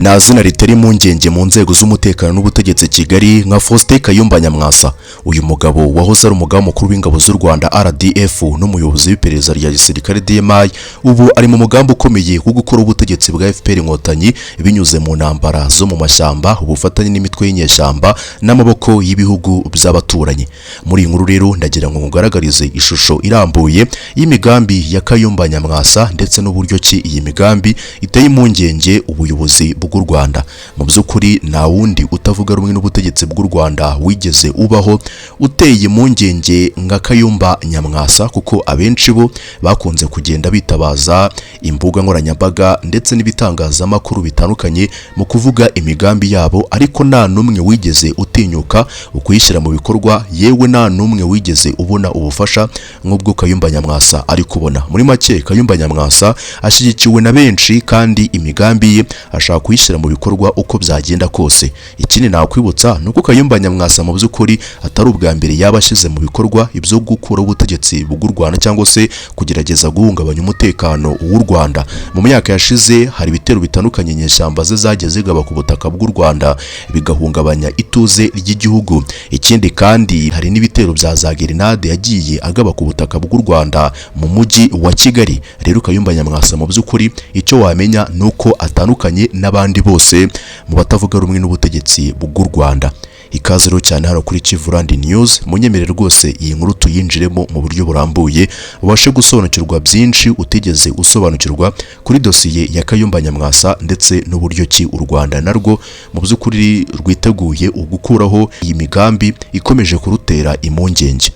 nta zina ritari impungenge mu nzego z'umutekano n'ubutegetsi Kigali nka Faustin Kayumba nyamwasa. Uyu mugabo wahoze ari umugaba mukuru w'ingabo z'u Rwanda RDF n'umuyobozi w'iperereza rya gisirikare DMI, ubu ari mu mugambi ukomeye wo gukora ubutegetsi bwa FPR inkotanyi binyuze mu ntambara zo mu mashyamba, ubufatanye n'imitwe y'inyeshyamba n'amaboko y'ibihugu by'abaturanyi. Muri iyi nkuru rero ndagira ngo mugaragarize ishusho irambuye y'imigambi ya Kayumba nyamwasa ndetse n'uburyo ki iyi migambi iteye impungenge ubuyobozi bw'u Rwanda. Mu by'ukuri nta wundi utavuga rumwe n'ubutegetsi bw'u Rwanda wigeze ubaho uteye impungenge nka Kayumba nyamwasa, kuko abenshi bo bakunze kugenda bitabaza imbuga nkoranyambaga ndetse n'ibitangazamakuru bitandukanye mu kuvuga imigambi yabo, ariko nta numwe wigeze utinyuka ukuyishyira mu bikorwa, yewe nta numwe wigeze ubona ubufasha nk'ubwo Kayumba nyamwasa ari kubona. Muri make Kayumba nyamwasa ashyigikiwe na benshi kandi imigambi ye ashaka kuyishyira mu bikorwa uko byagenda kose. Ikindi nakwibutsa nuko Kayumba nyamwasa mu by'ukuri atari ubwa mbere yabashyize mu bikorwa ibyo gukura ubutegetsi bw'u Rwanda cyangwa se kugerageza guhungabanya umutekano w'u Rwanda. Mu myaka yashize hari ibitero bitandukanye nyeshyamba ze zagiye zigaba ku butaka bw'u Rwanda bigahungabanya ituze ry'igihugu. Ikindi kandi hari n'ibitero bya za grenade yagiye agaba ku butaka bw'u Rwanda mu mujyi wa Kigali. Rero Kayumba nyamwasa mu by'ukuri icyo wamenya nuko atandukanye n'abandi bose mu batavuga rumwe n'ubutegetsi bw'u Rwanda. Ikaze rero cyane hano kuri Kivu News, munyemerere rwose iyi nkuru tuyinjiremo mu buryo burambuye ubashe gusobanukirwa byinshi utigeze usobanukirwa kuri dosiye ya Kayumba nyamwasa ndetse n'uburyo ki u Rwanda narwo mu by'ukuri rwiteguye ugukuraho iyi migambi ikomeje kurutera impungenge.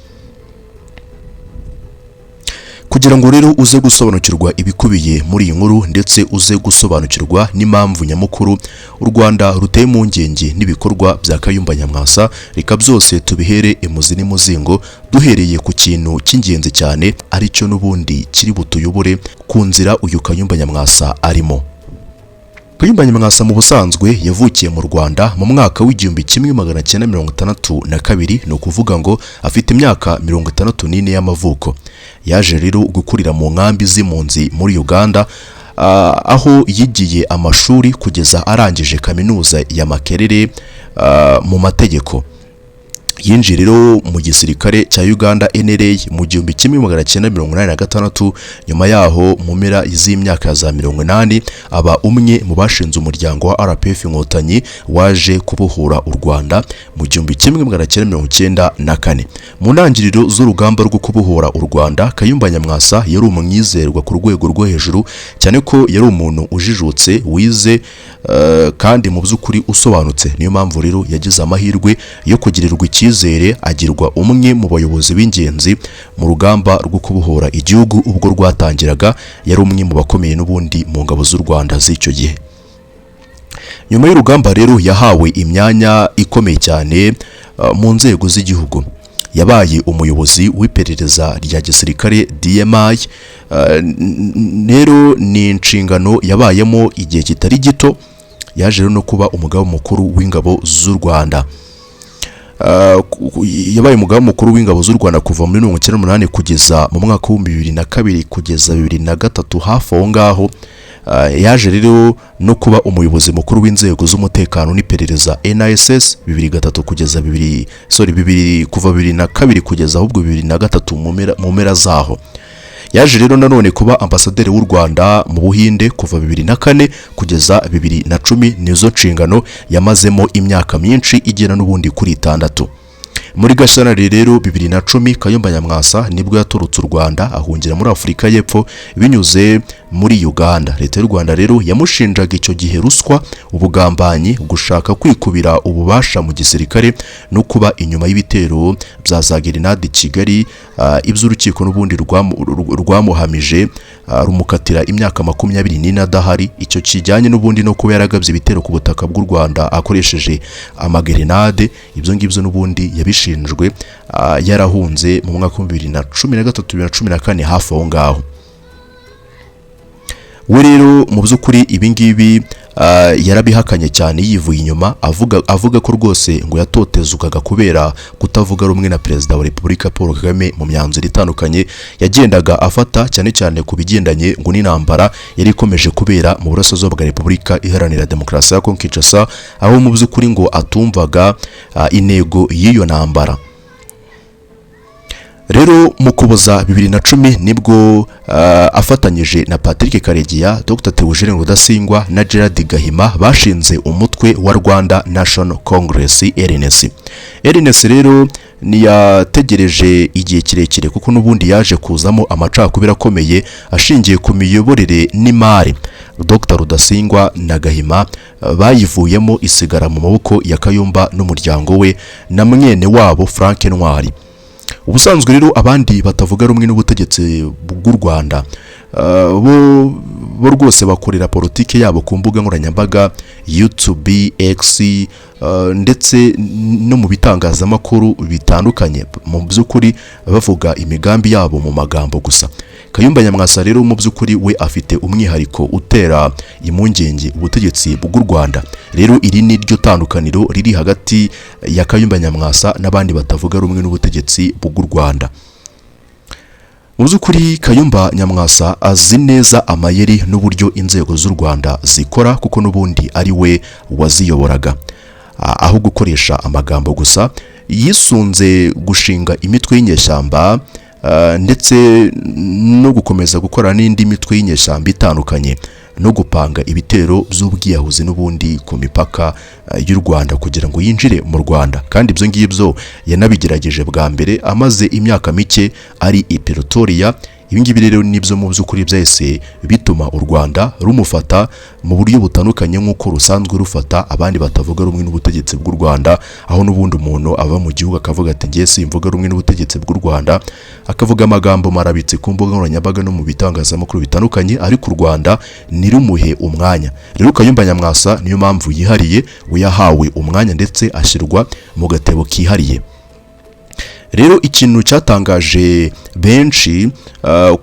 Kugira ngo rero uze gusobanukirwa ibikubiye muri iyi nkuru ndetse uze gusobanukirwa n'impamvu nyamukuru u Rwanda ruteye impungenge n'ibikorwa bya Kayumba nyamwasa, reka byose tubihere imuzi n'imuzingo duhereye ku kintu cy'ingenzi cyane aricyo n'ubundi kiri butuyobore ku nzira uyu Kayumba nyamwasa arimo. Kayumba nyamwasa mu busanzwe yavukiye mu Rwanda mu mwaka w'1962, no kuvuga ngo afite imyaka 64 y'amavuko. Yaje rero gukurira mu nkambi z'impunzi muri Uganda, aho yigiye amashuri kugeza arangije kaminuza ya Makerere mu mategeko. Yinjiye rero mu gisirikare cya Uganda NRA mu 1986. Nyuma yaho mu mpera z'imyaka za 80 aba umwe mu bashinze umuryango wa RPF inkotanyi waje kubohora u Rwanda mu 1994. Mu ntangiriro z'urugamba rwo kubohora u Rwanda, Kayumba nyamwasa yari umwizerwa ku rwego rwo hejuru, cyane ko yari umuntu ujijutse, wize kandi mu by'ukuri usobanutse. Niyo mpamvu rero yagize amahirwe yo kugirirwa icyizere agirwa umwe mu bayobozi b'ingenzi mu rugamba rwo kubohora igihugu ubwo rwatangiraga. Yari umwe mu bakomeye n'ubundi mu ngabo z'u Rwanda z'icyo gihe. Nyuma y'urugamba rero yahawe imyanya ikomeye cyane mu nzego z'igihugu. Yabaye umuyobozi w'iperereza rya gisirikare DMI. Rero ni inshingano yabayemo igihe kitari gito. Yaje rero no kuba umugaba mukuru w'ingabo z'u Rwanda. Yabaye umugaba mukuru w'ingabo z'u Rwanda kuva muri 1998 kugeza mu mwaka wa 2002 kugeza 2003, hafi aho ngaho. Yaje rero no kuba umuyobozi mukuru w'inzego z'umutekano n'iperereza NISS 2003 kugeza 2002 kugeza ahubwo 2003 mu mpera zaho. Yaje rero nanone kuba ambasaderi w'u Rwanda mu Buhinde kuva 2004 kugeza 2010. Nizo nshingano yamazemo imyaka myinshi igera n'ubundi kuri 6. Muri Gashyantare rero 2010 Kayumba nyamwasa nibwo yaturutse u Rwanda ahungira muri Afurika y'Epfo binyuze muri Uganda. Leta y'u Rwanda rero yamushinjaga icyo gihe ruswa, ubugambanyi, gushaka kwikubira ububasha mu gisirikare no kuba inyuma y'ibitero bya za grenade Kigali, iby'urukiko n'ubundi rwamuhamije rumukatira imyaka 24 adahari. Icyo kijyanye n'ubundi no kuba yaragabye ibitero ku butaka bw'u Rwanda akoresheje amagrenade. Ibyo ngibyo n'ubundi yabishinjwe yarahunze mu mwaka wa 2013-2014 hafi aho ngaho. we rero mu by'ukuri ibi ngibi yarabihakanye cyane yivuye inyuma avuga ko rwose ngo yatotezwaga kubera kutavuga rumwe na Perezida wa Repubulika Paul Kagame mu myanzuro itandukanye yagendaga afata, cyane cyane ku bigendanye ngo n'intambara yari ikomeje kubera mu burasirazuba bwa Repubulika Iharanira Demokarasi ya Kongo Kinshasa, aho mu by'ukuri ngo atumvaga intego y'iyo ntambara. Rero mu Kuboza 2010 nibwo afatanyije na Patrick Karegeya, Dr. Theogene Rudasingwa na Gerard Gahima bashinze umutwe wa Rwanda National Congress RNC. RNC rero niyategereje igihe kirekire kuko n'ubundi yaje kuzamo amacakubiri akomeye ashingiye ku miyoborere n'imari. Dr. Rudasingwa na Gahima bayivuyemo isigara mu maboko ya Kayumba n'umuryango we na mwene wabo Frank Ntwari. Ubusanzwe rero abandi batavuga rumwe n'ubutegetsi bw'u Rwanda bo rwose bakorera politike yabo ku mbuga nkoranyambaga, YouTube, X, ndetse no mu bitangazamakuru bitandukanye, mu by'ukuri bavuga imigambi yabo mu magambo gusa. Kayumba Nyamwasa rero mu by'ukuri we afite umwihariko utera impungenge ubutegetsi bw'u Rwanda. Rero iri ni ryo tandukaniro riri hagati ya Kayumba Nyamwasa n'abandi batavuga rumwe n'ubutegetsi bw'u Rwanda. Mu by'ukuri Kayumba Nyamwasa azi neza amayeri n'uburyo inzego z'u Rwanda zikora kuko n'ubundi ari we waziyoboraga. Aho gukoresha amagambo gusa, yisunze gushinga imitwe y'inyeshyamba ndetse no gukomeza gukora n'indi mitwe y'inyeshyamba itandukanye no gupanga ibitero by'ubwiyahuzi n'ubundi ku mipaka y'u Rwanda kugira ngo yinjire mu Rwanda. Kandi ibyo ngibyo yanabigerageje bwa mbere amaze imyaka mike ari i Pretoria. Ibingibi rero nibyo mu by'ukuri byahise bituma u Rwanda rumufata mu buryo butandukanye nk'uko rusanzwe rufata abandi batavuga rumwe n'ubutegetsi bw'u Rwanda, aho n'ubundi umuntu ava mu gihugu akavuga ati ngiye simvuga rumwe n'ubutegetsi bw'u Rwanda, akavuga amagambo marabitse ku mbuga nkoranyambaga no mu bitangazamakuru bitandukanye, ariko u Rwanda nirumuhe umwanya. Rero Kayumba Nyamwasa niyo mpamvu yihariye, we yahawe umwanya ndetse ashyirwa mu gatebo kihariye. Rero ikintu cyatangaje benshi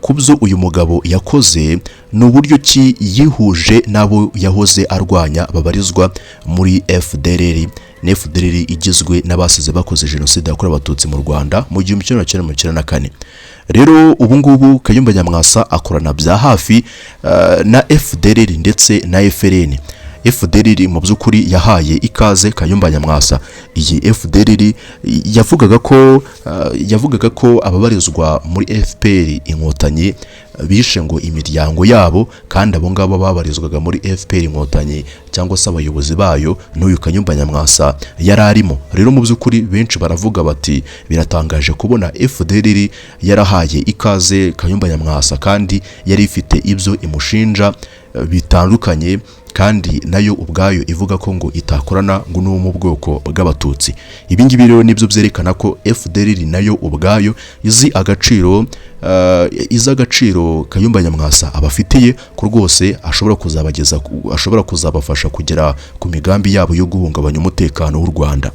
kubyo uyu mugabo yakoze n'uburyo ki yihuje nabo yahoze arwanya babarizwa muri FDLR. FDLR igizwe n'abasize bakoze jenoside yakorewe abatutsi mu Rwanda mu 1994. Rero ubu ngubu Kayumba Nyamwasa akorana bya hafi na FDLR ndetse na FLN. FDLR mu by'ukuri yahaye ikaze Kayumba Nyamwasa. Iyi FDLR yavugaga ko ababarizwa muri FPR inkotanyi bishe ngo imiryango yabo, kandi abo ngabo babarizwaga muri FPR inkotanyi cyangwa se abayobozi bayo n'uyu Kayumba Nyamwasa yararimo. Rero mu by'ukuri benshi baravuga bati biratangaje kubona FDLR yarahaye ikaze Kayumba Nyamwasa kandi yari ifite ibyo imushinja bitandukanye, kandi nayo ubwayo ivuga ko ngo itakorana ngo no mu bwoko bw'abatutsi. Ibi ngibi rero nibyo byerekana ko FDLR nayo ubwayo izi agaciro Kayumba Nyamwasa abafitiye ko rwose ashobora kuzabafasha kugera ku migambi yabo yo guhungabanya umutekano w'u Rwanda.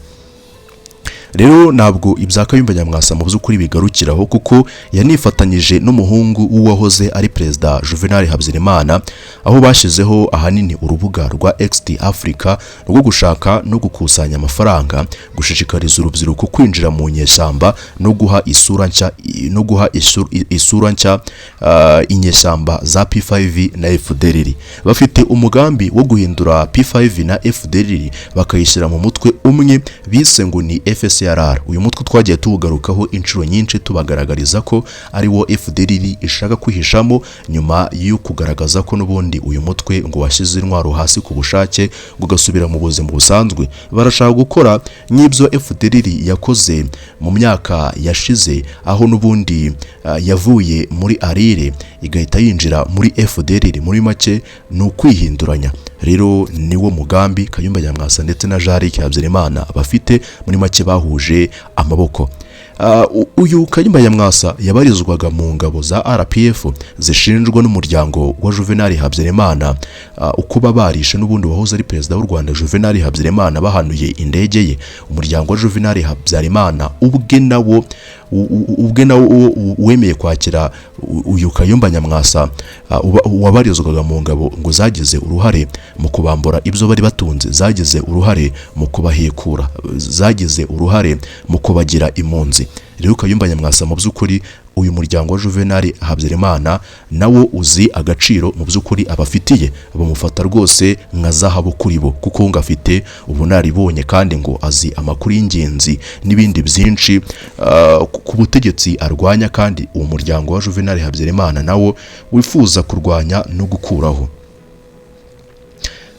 Rero ntabwo ibya Kayumba Nyamwasa mu by'ukuri bigarukiraho, kuko yanifatanyije n'umuhungu w'uwahoze ari Perezida Juvenal Habyarimana, aho bashyizeho ahanini urubuga rwa East Africa rwo gushaka no gukusanya amafaranga, gushishikariza urubyiruko kwinjira mu nyeshyamba no guha isura nshya inyeshyamba za P5 na FDLR. Bafite umugambi wo guhindura P5 na FDLR bakayishyira mu mutwe umwe bise ngo ni FSR. Uyu mutwe twagiye tuwugarukaho inshuro nyinshi tubagaragariza ko ari wo FDLR ishaka kwihishamo, nyuma yo kugaragaza ko n'ubundi uyu mutwe ngo washyize intwaro hasi ku bushake ngo gasubira mu buzima busanzwe. Barashaka gukora n'ibyo FDLR yakoze mu myaka yashize, aho n'ubundi yavuye muri arire igahita yinjira muri FDLR. Muri make ni ukwihinduranya. Rero niwo mugambi Kayumba Nyamwasa ndetse na Jean Habyarimana bafite, muri make bahuje amaboko. Uyu Kayumba Nyamwasa yabarizwaga mu ngabo za RPF zishinjwa n'umuryango wa Juvenal Habyarimana ukuba barishe n'ubundi wahoze ari perezida w'u Rwanda Juvenal Habyarimana bahanuye indege ye. Umuryango wa Juvenal Habyarimana ubwe nawo wemeye kwakira uyu Kayumba Nyamwasa wabarizwaga mu ngabo ngo zagize uruhare mu kubambura ibyo bari batunze, zagize uruhare mu kubahekura, zagize uruhare mu kubagira impunzi. Rero Kayumba Nyamwasa mu by'ukuri uyu muryango wa Juvenal Habyarimana nawo uzi agaciro mu by'ukuri abafitiye, bamufata rwose nka zahabu kuri bo kuko ngo afite ubunaribonye kandi ngo azi amakuru y'ingenzi n'ibindi byinshi ku butegetsi arwanya, kandi uwo muryango wa Juvenal Habyarimana nawo wifuza kurwanya no gukuraho.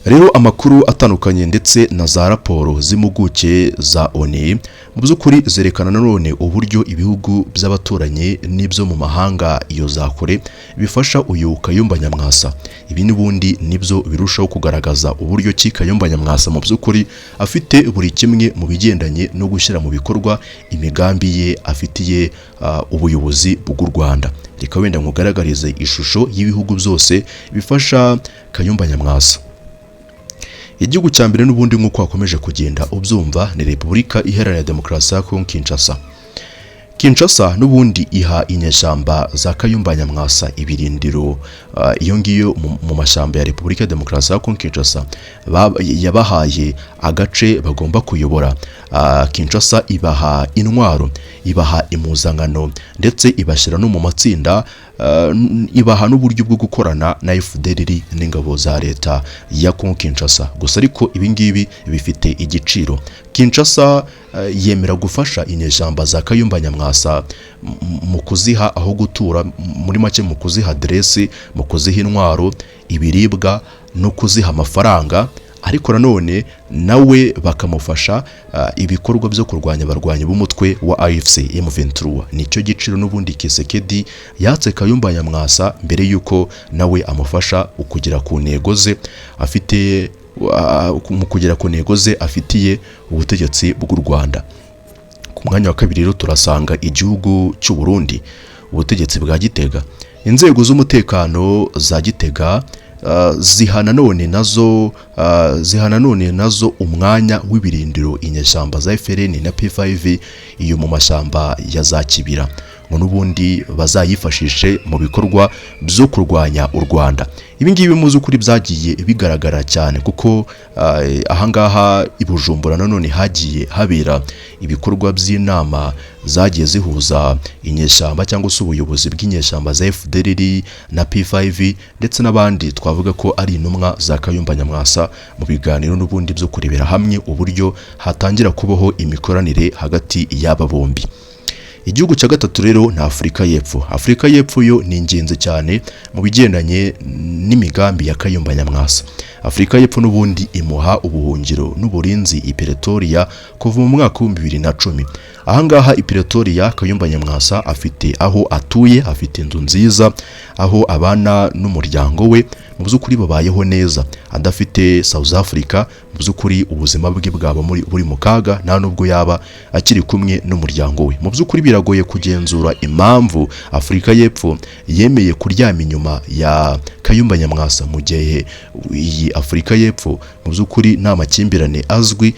Rero amakuru atandukanye ndetse na za raporo z'impuguke za ONU mu by'ukuri zerekana nanone uburyo ibihugu by'abaturanyi n'ibyo mu mahanga iyo za kure bifasha uyu Kayumba Nyamwasa. Ibi n'ubundi nibyo birushaho kugaragaza uburyo ki Kayumba Nyamwasa mu by'ukuri afite buri kimwe mu bigendanye no gushyira mu bikorwa imigambi ye afitiye ubuyobozi bw'u Rwanda. Reka wenda nkugaragarize ishusho y'ibihugu byose bifasha Kayumba Nyamwasa. Igihugu cya mbere n'ubundi nk'uko wakomeje kugenda ubyumva ni Repubulika Iharanira Demokarasi ya Kongo Kinshasa n'ubundi iha inyeshyamba za Kayumba Nyamwasa ibirindiro iyo ngiyo mu mashyamba ya Repubulika ya Demokarasi ya Kongo Kinshasa yabahaye agace bagomba kuyobora. Kinshasa ibaha intwaro, ibaha impuzankano ndetse ibashyira no mu matsinda, ibaha n'uburyo bwo gukorana na FDLR n'ingabo za leta ya Kongo Kinshasa. Gusa ariko ibingibi bifite igiciro. Kinshasa yemera gufasha inyeshyamba za Kayumba Nyamwasa mu kuziha aho gutura, muri make mu kuziha adresse, mu kuziha intwaro, ibiribwa no kuziha amafaranga, ariko nanone nawe bakamufasha ibikorwa byo kurwanya abarwanyi b'umutwe wa AFC M23. Nicyo giciro n'ubundi Kisekedi yatse Kayumba Nyamwasa mbere yuko nawe amufasha kugera ku ntego ze afite, mu kugera ku ntego ze afitiye ubutegetsi bw'u Rwanda. Ku mwanya wa kabiri rero turasanga igihugu cy'u Burundi, ubutegetsi bwa Gitega. Inzego z'umutekano za Gitega zihana none nazo umwanya w'ibirindiro inyeshyamba za FRN na P5 iyo mu mashyamba ya za Kibira, ngo n'ubundi bazayifashishe mu bikorwa byo kurwanya u Rwanda. Ibi ngibi muzi ukuri byagiye bigaragara cyane kuko ahangaha i Bujumbura nanone hagiye habera ibikorwa by'inama zagiye zihuza inyeshyamba cyangwa se ubuyobozi bw'inyeshyamba za FDLR na P5 ndetse n'abandi twavuga ko ari intumwa za Kayumba Nyamwasa, mu biganiro n'ubundi byo kurebera hamwe uburyo hatangira kubaho imikoranire hagati y'aba bombi. Igihugu cya gatatu rero na Afurika y'Epfo. Afurika y'Epfo yo ni ingenzi cyane mu bigendanye n'imigambi ya Kayumba Nyamwasa. Afurika y'Epfo n'ubundi imuha ubuhungiro n'uburinzi i Pretoria kuva mu mwaka wa 2010. Ahangaha i Pretoria Kayumba Nyamwasa afite aho atuye, afite inzu nziza aho abana n'umuryango we mu by'ukuri babayeho neza, adafite South Africa. Mu by'ukuri ubuzima bwe bwaba buri mu kaga nta nubwo yaba akiri kumwe n'umuryango we. Mu by'ukuri biragoye kugenzura impamvu Afurika y'Epfo yemeye kuryama inyuma ya Kayumba Nyamwasa mu gihe iyi Afurika y'Epfo mu by'ukuri nta makimbirane azwi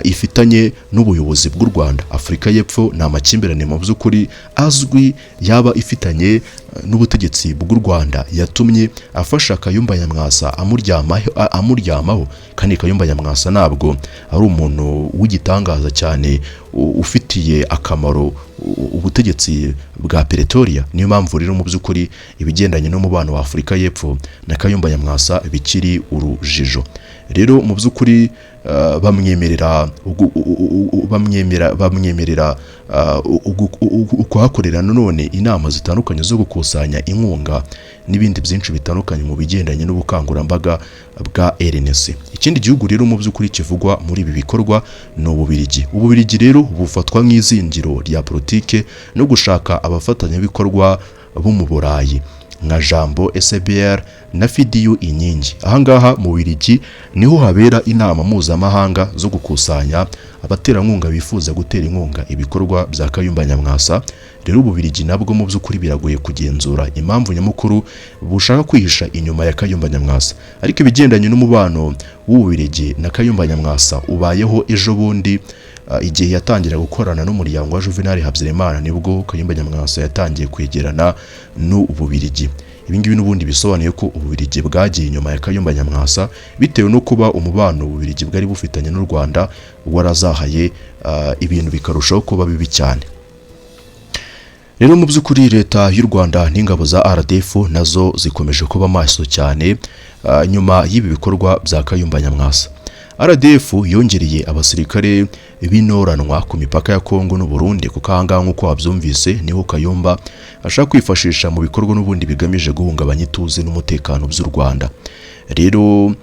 ifitanye n'ubuyobozi bw'u Rwanda. Afurika y'Epfo nta makimbirane mu by'ukuri azwi yaba ifitanye n'ubutegetsi bw'u Rwanda yatumye afasha Kayumba Nyamwasa amuryamaho, kandi Kayumba Nyamwasa ntabwo ari umuntu w'igitangaza cyane ufitiye akamaro ubutegetsi bwa Pretoria. Niyo mpamvu rero mu by'ukuri ibigendanye n'umubano wa Afurika y'Epfo na Kayumba Nyamwasa bikiri urujijo. Rero mu by'ukuri bamwemerera kuhakorera nanone inama zitandukanye zo gukusanya inkunga n'ibindi byinshi bitandukanye mu bigendanye n'ubukangurambaga bwa RNC. Ikindi gihugu rero mu by'ukuri kivugwa muri ibi bikorwa ni Ububirigi. Ububirigi rero bufatwa nk'izingiro rya politike no gushaka abafatanyabikorwa bo mu Burayi. nka Jambo SBR na Fidiyu Inkingi. Ahangaha mu Bubiligi niho habera inama mpuzamahanga zo gukusanya abaterankunga bifuza gutera inkunga ibikorwa bya Kayumba Nyamwasa. Rero Ububiligi nabwo mu by'ukuri biragoye kugenzura impamvu nyamukuru bushaka kwihisha inyuma ya Kayumba Nyamwasa, ariko ibigendanye n'umubano w'Ububiligi na Kayumba Nyamwasa ubayeho ejo bundi igihe yatangira gukorana n'umuryango wa Juvenal Habyarimana, nibwo Kayumba Nyamwasa yatangiye kwegerana n'Ububiligi. Ibingibi n'ubundi bisobanuye ko Ububiligi bwagiye inyuma ya Kayumba Nyamwasa bitewe no kuba umubano Ububiligi bwari bufitanye n'u Rwanda warazahaye ibintu bikarushaho kuba bibi cyane. Rero mu by'ukuri leta y'u Rwanda n'ingabo za RDF nazo zikomeje kuba maso cyane nyuma y'ibi bikorwa bya Kayumba Nyamwasa. RDF yongereye abasirikare binoranwa ku mipaka ya Kongo n'u Burundi, kuko ahangaha nk'uko wabyumvise niho Kayumba ashaka kwifashisha mu bikorwa n'ubundi bigamije guhungabanya ituze n'umutekano by'u Rwanda. Rero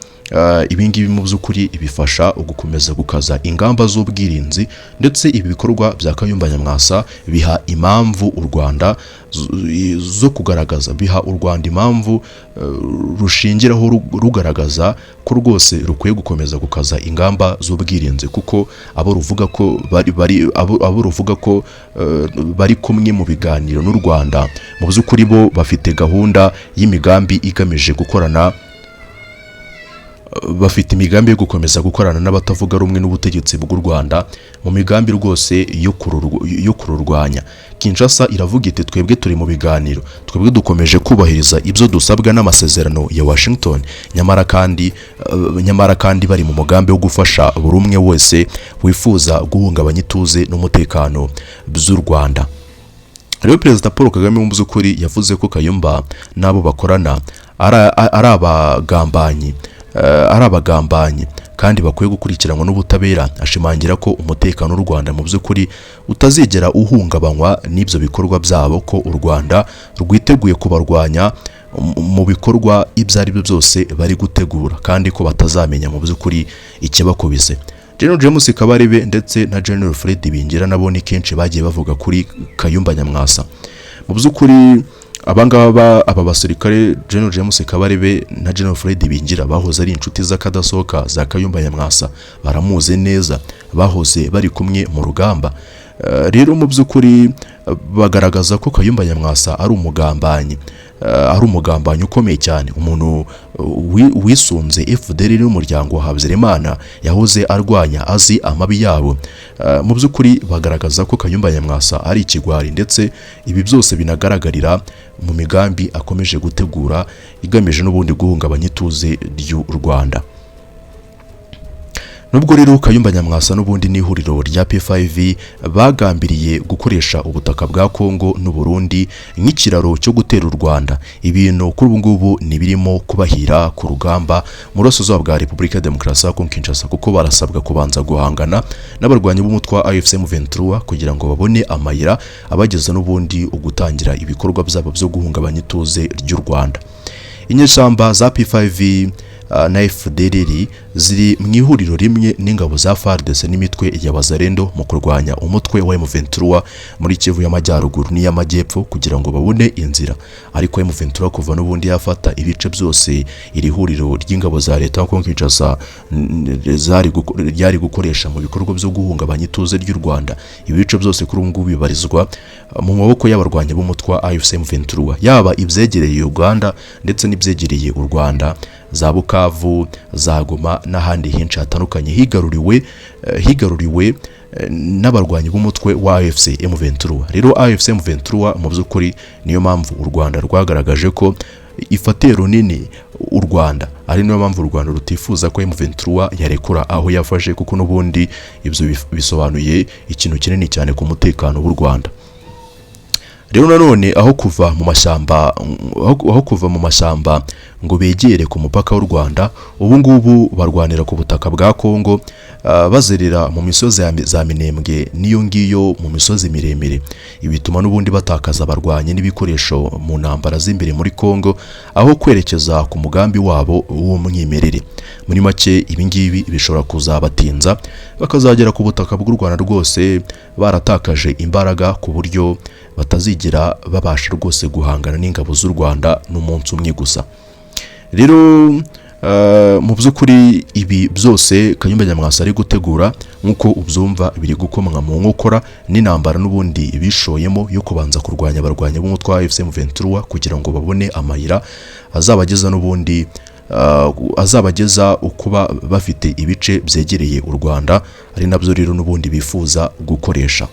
ibingibi mu by'ukuri bifasha gukomeza gukaza ingamba z'ubwirinzi, ndetse ibi bikorwa bya Kayumba Nyamwasa biha impamvu u Rwanda zo kugaragaza, biha u Rwanda impamvu rushingiraho rugaragaza ko rwose rukwiye gukomeza gukaza ingamba z'ubwirinzi, kuko abo ruvuga ko bari kumwe mu biganiro n'u Rwanda mu by'ukuri bo bafite gahunda y'imigambi igamije gukorana, bafite imigambi yo gukomeza gukorana n'abatavuga rumwe n'ubutegetsi bw'u Rwanda mu migambi rwose yo kururwanya. Kinshasa iravuga iti twebwe turi mu biganiro, twebwe dukomeje kubahiriza ibyo dusabwa n'amasezerano ya Washington, nyamara kandi bari mu mugambi wo gufasha buri umwe wese wifuza guhungabanya ituze n'umutekano by'u Rwanda. Rero Perezida Paul Kagame mu by'ukuri yavuze ko Kayumba n'abo bakorana ari abagambanyi kandi bakwiye gukurikiranwa n'ubutabera. Ashimangira ko umutekano w'u Rwanda mu by'ukuri utazigera uhungabanywa n'ibyo bikorwa byabo, ko u Rwanda rwiteguye kubarwanya mu bikorwa ibyo ari byo byose bari gutegura, kandi ko batazamenya mu by'ukuri ikibakubise. General James Kabarebe ndetse na General Fred Bingira nabo ni kenshi bagiye bavuga kuri Kayumba Nyamwasa. Mu by'ukuri aba basirikare General James Kabarebe na General Fred Bingira bahoze ari inshuti z'akadasohoka za Kayumba Nyamwasa, baramuze neza, bahoze bari kumwe mu rugamba. Rero mu by'ukuri bagaragaza ko Kayumba Nyamwasa ari umugambanyi ukomeye cyane, umuntu wisunze FDL n'umuryango wa Habyarimana yahoze arwanya azi amabi yabo. Mu by'ukuri bagaragaza ko Kayumba Nyamwasa ari ikigwari, ndetse ibi byose binagaragarira mu migambi akomeje gutegura igamije n'ubundi guhungabanya ituze ry'u Rwanda. Nubwo rero Kayumba Nyamwasa n'ubundi n'ihuriro rya P5 bagambiriye gukoresha ubutaka bwa Kongo n'u Burundi nk'ikiraro cyo gutera u Rwanda, ibintu kuri ubu ngubu ni birimo kubahira ku rugamba mu burasirazuba bwa Repubulika ya Demokarasi ya Kongo Kinshasa, kuko barasabwa kubanza guhangana n'abarwanyi b'umutwe wa AFC M23 kugira ngo babone amayira abageza n'ubundi ugutangira ibikorwa byabo byo guhungabanya ituze ry'u Rwanda. Inyeshyamba za P5 na FDLR ziri mu ihuriro rimwe n'ingabo za FARDC n'imitwe ya Wazalendo mu kurwanya umutwe wa M23 muri Kivu y'Amajyaruguru n'iy'Amajyepfo kugira ngo babone inzira, ariko M23 kuva n'ubundi yafata ibice byose iri huriro ry'ingabo za leta ya Kongo Kinshasa ryari gukoresha mu bikorwa byo guhungabanya ituze ry'u Rwanda. Ibice byose kuri ubu ngubu bibarizwa mu maboko y'abarwanya b'umutwe wa AFC M23, yaba ibyegereye Uganda ndetse n'ibyegereye u Rwanda, za Bukavu, za Goma n'ahandi henshi hatandukanye higaruriwe n'abarwanyi b'umutwe wa AFC M23. Rero AFC M23 mu by'ukuri niyo mpamvu u Rwanda rwagaragaje ko ifatiye runini u Rwanda, ari niyo mpamvu u Rwanda rutifuza ko M23 yarekura aho yafashe, kuko n'ubundi ibyo bisobanuye ikintu kinini cyane ku mutekano w'u Rwanda. Rero nanone aho kuva mu mashyamba ngo begere ku mupaka w'u Rwanda, ubu ngubu barwanira ku butaka bwa Kongo, bazerera mu misozi za Minembwe n'iyo ngiyo mu misozi miremire. Ibi bituma n'ubundi batakaza abarwanyi n'ibikoresho mu ntambara z'imbere muri Kongo, aho kwerekeza ku mugambi wabo w'umwimerere. Muri make ibingibi bishobora kuzabatinza bakazagera ku butaka bw'u Rwanda rwose baratakaje imbaraga, ku buryo batazigera babasha rwose guhangana n'ingabo z'u Rwanda n'umunsi umwe gusa. Rero mu by'ukuri ibi byose Kayumba Nyamwasa ari gutegura nk'uko ubyumva biri gukomwa mu nkokora n'intambara n'ubundi bishoyemo yo kubanza kurwanya abarwanya b'umutwe wa M23 kugira ngo babone amayira azabageza n'ubundi azabageza ukuba bafite ibice byegereye u Rwanda, ari nabyo rero n'ubundi bifuza gukoresha.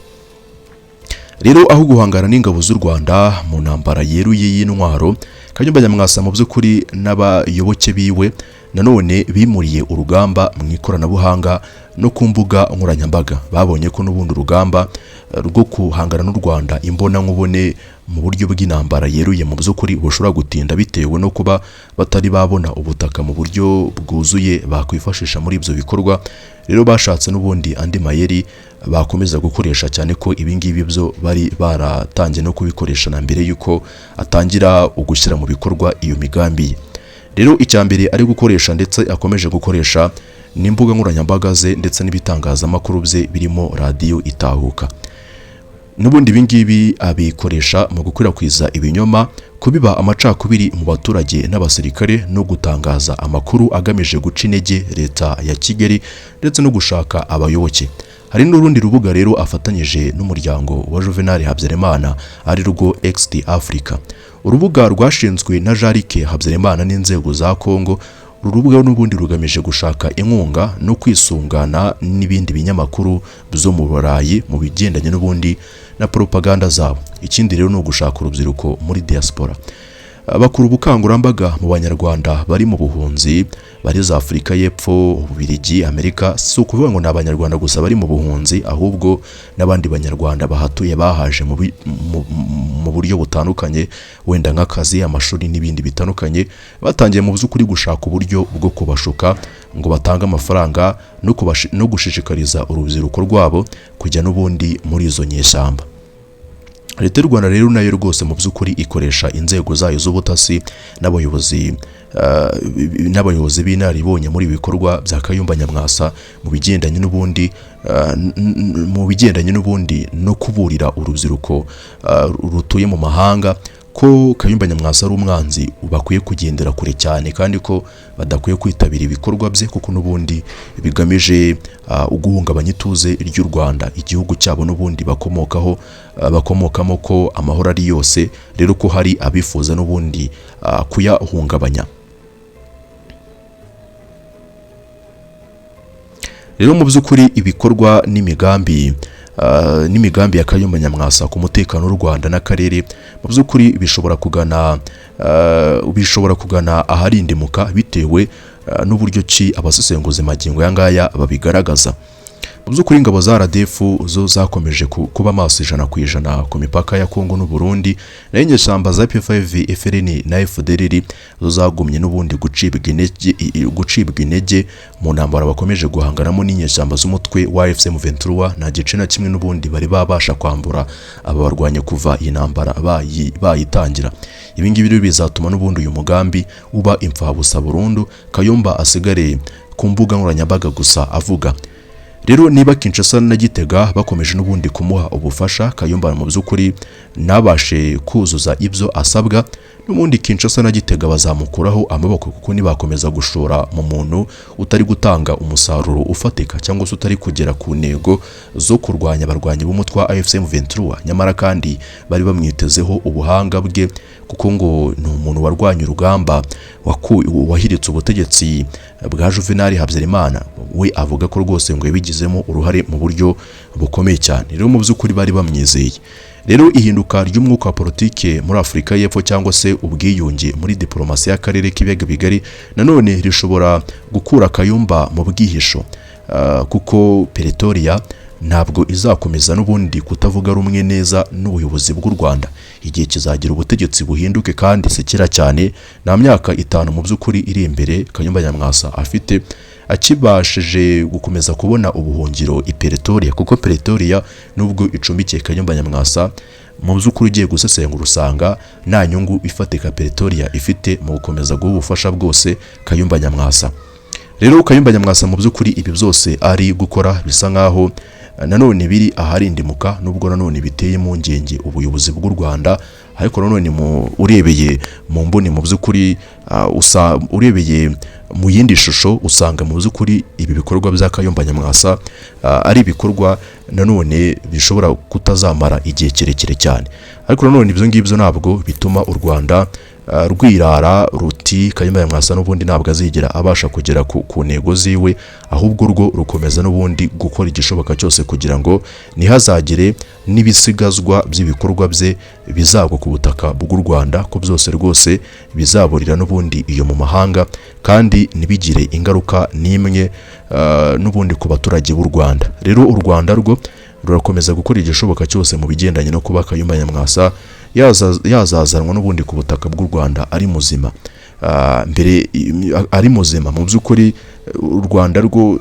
Rero aho guhangana n'ingabo z'u Rwanda mu ntambara yeruye y'intwaro, Kayumba Nyamwasa mu by'ukuri n'abayoboke biwe nanone bimuriye urugamba mu ikoranabuhanga no ku mbuga nkoranyambaga. Babonye ko n'ubundi urugamba rwo guhangana n'u Rwanda imbona nkubone mu buryo bw'intambara yeruye mu by'ukuri bushobora gutinda bitewe no kuba batari babona ubutaka mu buryo bwuzuye bakwifashisha muri ibyo bikorwa. Rero bashatse n'ubundi andi mayeri bakomeza gukoresha, cyane ko ibingibi byo bari baratangiye no kubikoresha na mbere yuko atangira ugushyira mu bikorwa iyo migambi. Rero icyambere ari gukoresha ndetse akomeje gukoresha n'imbuga nkoranyambaga ze ndetse n'ibitangazamakuru bye birimo radio Itahuka. N'ubundi ibingibi abikoresha mu gukwirakwiza ibinyoma, kubiba amacakubiri mu baturage n'abasirikare no gutangaza amakuru agamije guca intege leta ya Kigali ndetse no gushaka abayoboke. Hari n'urundi rubuga rero afatanyije n'umuryango wa Juvenal Habyarimana ari rwo XT Africa. Urubuga rwashinzwe na Jarike Habyarimana n'inzego za Kongo. Urubuga n'ubundi rugamije gushaka inkunga no kwisungana n'ibindi binyamakuru byo mu Burayi mu bigendanye n'ubundi na propaganda zabo. Ikindi rero no gushaka urubyiruko muri diaspora. Bakuru ubukangurambaga mu banyarwanda bari mu buhunzi, bari za Afurika y'Epfo, Ububirigi, Amerika. Si ukuvuga ngo n'abanyarwanda gusa bari mu buhunzi, ahubwo n'abandi banyarwanda bahatuye bahaje mu buryo butandukanye, wenda nk'akazi, amashuri n'ibindi bitandukanye. Batangiye mu by'ukuri gushaka uburyo bwo kubashuka ngo batange amafaranga no gushishikariza urubyiruko rwabo kujya n'ubundi muri izo nyeshyamba. Leta y'u Rwanda rero nayo rwose mu by'ukuri ikoresha inzego zayo z'ubutasi n'abayobozi b'inararibonye muri ibikorwa bya Kayumba Nyamwasa mu bigendanye n'ubundi no kuburira urubyiruko rutuye mu mahanga ko Kayumba Nyamwasa ari umwanzi bakwiye kugendera kure cyane, kandi ko badakwiye kwitabira ibikorwa bye kuko n'ubundi bigamije uguhungabanya ituze ry'u Rwanda, igihugu cyabo n'ubundi bakomokamo ko amahoro ari yose. Rero ko hari abifuza n'ubundi kuyahungabanya. Rero mu by'ukuri ibikorwa n'imigambi ya Kayumba Nyamwasa ku mutekano w'u Rwanda n'akarere mu by'ukuri bishobora kugana aharindimuka bitewe n'uburyo ki abasesenguzi magingo yangaya babigaragaza. Mu by'ukuri ingabo za RDF zo zakomeje kuba maso 100% ku mipaka ya Kongo n'u Burundi, naho inyeshyamba za P5 FLN na FDLR zo zagumye n'ubundi gucibwa intege mu ntambara bakomeje guhanganamo n'inyeshyamba z'umutwe wa M23. Nta gice na kimwe n'ubundi bari babasha kwambura aba barwanya kuva iyi ntambara bayitangira. Ibingibi rero bizatuma n'ubundi uyu mugambi uba impfabusa burundu, Kayumba asigare ku mbuga nkoranyambaga gusa avuga. Rero niba Kinshasa na Gitega bakomeje n'ubundi kumuha ubufasha, Kayumba mu by'ukuri nabashe kuzuza ibyo asabwa, n'ubundi Kinshasa na Gitega bazamukuraho amaboko kuko nibakomeza gushora mu muntu utari gutanga umusaruro ufatika cyangwa se utari kugera ku ntego zo kurwanya abarwanyi b'umutwe wa M23. Nyamara kandi bari bamwitezeho ubuhanga bwe kuko ngo ni umuntu warwanya urugamba wahiritse ubutegetsi bwa Juvenal Habyarimana. We avuga ko rwose ngo yabigizemo uruhare mu buryo bukomeye cyane. Rero mu by'ukuri bari bamwizeye. Rero ihinduka ry'umwuka wa politike muri Afurika y'Epfo cyangwa se ubwiyunge muri diplomasi y'akarere k'ibiyaga bigari nanone rishobora gukura Kayumba mu bwihisho, kuko Pretoria ntabwo izakomeza n'ubundi kutavuga rumwe neza n'ubuyobozi bw'u Rwanda. Igihe kizagira ubutegetsi buhinduke kandi sekera cyane. Na myaka 5 mu by'ukuri iri imbere Kayumba Nyamwasa afite akibashije gukomeza kubona ubuhungiro i Pretoria, kuko Pretoria nubwo icumbikiye Kayumba Nyamwasa mu by'ukuri ugiye gusesengura usanga nta nyungu ifatika Pretoria ifite mu gukomeza guha ubufasha bwose Kayumba Nyamwasa. Rero Kayumba Nyamwasa mu by'ukuri ibi byose ari gukora bisa nkaho nanone biri aharindimuka nubwo nanone biteye impungenge ubuyobozi bw'u Rwanda, ariko nanone urebeye mu mboni mu by'ukuri urebeye mu yindi shusho usanga mu by'ukuri ibi bikorwa bya Kayumba Nyamwasa ari ibikorwa nanone bishobora kutazamara igihe kirekire cyane. Ariko nanone ibyo ngibyo ntabwo bituma u Rwanda rwirara ruti Kayumba Nyamwasa n'ubundi ntabwo azigera abasha kugera ku ntego ziwe, ahubwo rwo rukomeza n'ubundi gukora igishoboka cyose kugira ngo nihazagire n'ibisigazwa by'ibikorwa bye bizagwa ku butaka bw'u Rwanda, ko byose rwose bizaburira n'ubundi iyo mu mahanga kandi ntibigire ingaruka n'imwe n'ubundi ku baturage b'u Rwanda. Rero u Rwanda rwo rurakomeza gukora igishoboka cyose mu bigendanye no kuba Kayumba Nyamwasa yazazanwa n'ubundi ku butaka bw'u Rwanda ari muzima. Mbere ari muzima mu by'ukuri u Rwanda rwo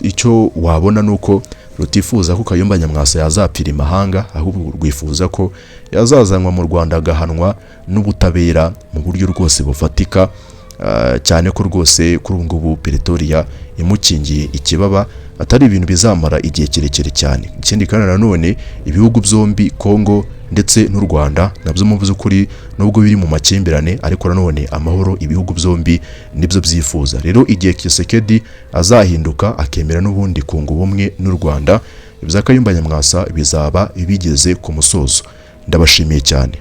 icyo wabona nuko rutifuza ko Kayumba Nyamwasa yazapfira imahanga, ahubwo rwifuza ko yazazanwa mu Rwanda agahanwa n'ubutabera mu buryo rwose bufatika, cyane ko rwose kuri ubu ngubu Pretoria imukingiye ikibaba atari ibintu bizamara igihe kirekire cyane. Ikindi kandi nanone ibihugu byombi Kongo ndetse n'u Rwanda nabyo mu by'ukuri nubwo biri mu makimbirane, ariko nanone amahoro ibihugu byombi nibyo byifuza. Rero igihe Kisekedi azahinduka akemera n'ubundi kunga ubumwe n'u Rwanda, ibya Kayumba Nyamwasa bizaba bigeze ku musozo. Ndabashimiye cyane.